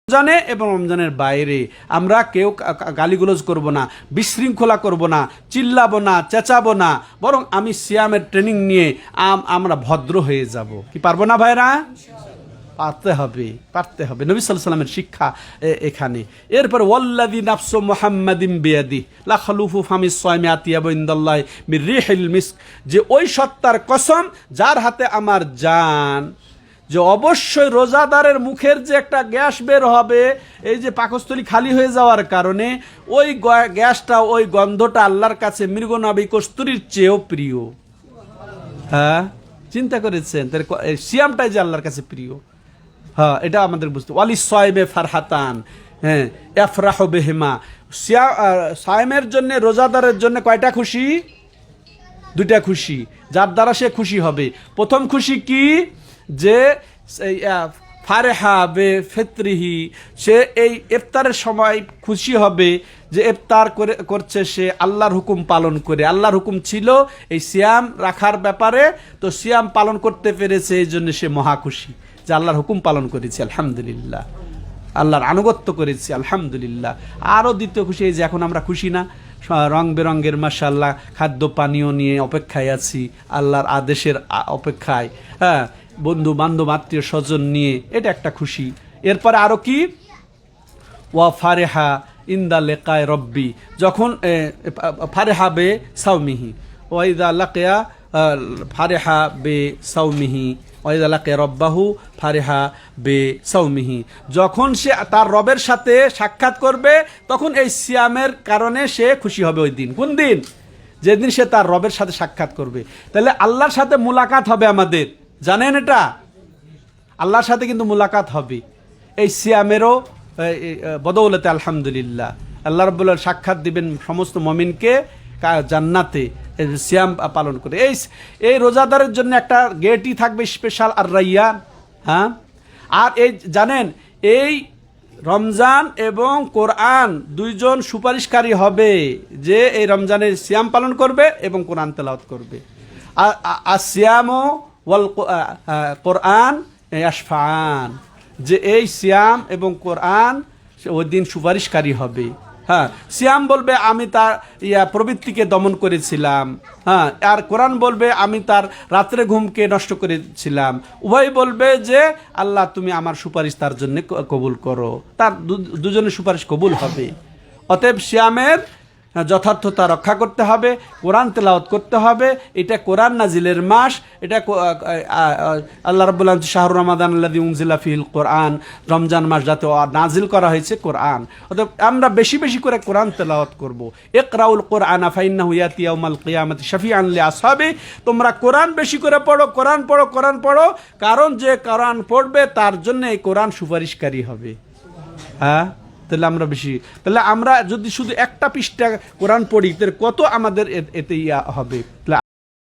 রমজানে এবং রমজানের বাইরে আমরা কেউ গালিগুলোজ করব না, বিশৃঙ্খলা করব না, চিল্লাবো না, চেঁচাবো না, বরং আমি সিয়ামের ট্রেনিং নিয়ে আমরা ভদ্র হয়ে যাব। কি পারবো না ভাইরা? পারতে হবে। নবী সাল্লাল্লাহু আলাইহি ওয়াসাল্লামের শিক্ষা এখানে। এরপর ওয়াল্লাযী নাফসু মুহাম্মাদিন বিয়াদিহি লা খালুফু ফামিস সায়মি আতিয়াবু ইনদাল্লাহি মির রিহিল মিস্ক, যে ওই সত্তার কসম যার হাতে আমার জান, যে অবশ্যই রোজাদারের মুখের যে একটা গ্যাস বের হবে, এই যে পাকস্থলী খালি হয়ে যাওয়ার কারণে ওই গ্যাসটা, ওই গন্ধটা আল্লাহর কাছে মৃগনাভি কস্তুরীর চেয়েও প্রিয়। হ্যাঁ, চিন্তা করেছেন? সিয়ামটাই যে আল্লাহর কাছে প্রিয়। হ্যাঁ, এটা আমাদের বুঝতে। ওয়ালিস সায়মে ফারহাতান, হ্যাঁ, ইফরাহু বিহিমা। সায়মের জন্য, রোজাদারের জন্য কয়টা খুশি? দুইটা খুশি, যার দ্বারা সে খুশি হবে। প্রথম খুশি কি? যে ফারেহা বে ফিত্রিহি, সে এই ইফতারের সময় খুশি হবে যে ইফতার করছে সে আল্লাহর হুকুম পালন করে। আল্লাহর হুকুম ছিল এই সিয়াম রাখার ব্যাপারে, তো সিয়াম পালন করতে পেরেছে, এই জন্য সে মহা খুশি যে আল্লাহর হুকুম পালন করেছি, আলহামদুলিল্লাহ, আল্লাহর আনুগত্য করেছি, আলহামদুলিল্লাহ। আরও দ্বিতীয় খুশি এই যে এখন আমরা খুশি না, রং বেরঙ্গের মাশাআল্লাহ খাদ্য পানীয় নিয়ে অপেক্ষায় আছি, আল্লাহর আদেশের অপেক্ষায়, হ্যাঁ, বন্ধু বান্ধব আত্মীয় স্বজন নিয়ে, এটা একটা খুশি। এরপরে আরো কি? ওয়া ফারেহা ইন্দা লেকায় রব্বি, যখন ফারেহা বে সাওমিহি ওয়াইদা লাকিয়া ফারেহা বে সাওমিহি ওয়াইদা লাকিয়া রব্বাহু ফারেহা বে সাওমিহি, যখন সে তার রবের সাথে সাক্ষাৎ করবে তখন এই সিয়ামের কারণে সে খুশি হবে। ওই দিন কোন দিন? যেদিন সে তার রবের সাথে সাক্ষাৎ করবে। তাহলে আল্লাহর সাথে মুলাকাত হবে আমাদের, জানেন এটা? আল্লাহর সাথে কিন্তু মুলাকাত হবে এই সিয়ামেরও বদৌলতে, আলহামদুলিল্লাহ। আল্লাহ রাব্বুল আলামিন সাক্ষাৎ দিবেন সমস্ত মুমিনকে জান্নাতে সিয়াম পালন করে। এই রোজাদারের জন্য একটা গেটই থাকবে স্পেশাল, আর রাইয়ান। হ্যাঁ, আর এই জানেন, এই রমজান এবং কোরআন দুইজন সুপারিশকারী হবে যে এই রমজানের সিয়াম পালন করবে এবং কোরআন তেলাওয়াত করবে। আর সিয়াম ওয়াল কোরআন ইয়াশফাআন, যে এই সিয়াম এবং কোরআন ওই দিন সুপারিশকারী হবে। হ্যাঁ, সিয়াম বলবে আমি তার প্রবৃত্তিকে দমন করেছিলাম, হ্যাঁ, আর কোরআন বলবে আমি তার রাত্রে ঘুমকে নষ্ট করেছিলাম। উভয় বলবে যে আল্লাহ তুমি আমার সুপারিশ তার জন্য কবুল করো, তার দুজনের সুপারিশ কবুল হবে। অতএব সিয়ামের যথার্থতা রক্ষা করতে হবে, কোরআন তেলাওয়াত করতে হবে। এটা কোরআন নাজিলের মাস, এটা আল্লাহ রাব্বুল আলামিন শাহরু রমাদান আল্লাযী উনজিলা ফিহিল কোরআন, রমজান মাস যাতে নাজিল করা হয়েছে কোরআন। অতএব আমরা বেশি বেশি করে কোরআন তেলাওয়াত করব। ইকরাউল কোরআন ফাইন্নাহু ইয়াতি ইয়াউমাল কিয়ামাতি শাফিআন লিআসহাবি, তোমরা কোরআন বেশি করে পড়ো, কোরআন পড়ো, কোরআন পড়ো, কারণ যে কোরআন পড়বে তার জন্য এই কোরআন সুপারিশকারী হবে। হ্যাঁ, তাহলে আমরা বেশি, তাহলে আমরা যদি শুধু একটা পৃষ্ঠা কোরআন পড়ি তাহলে কত আমাদের এতে হবে।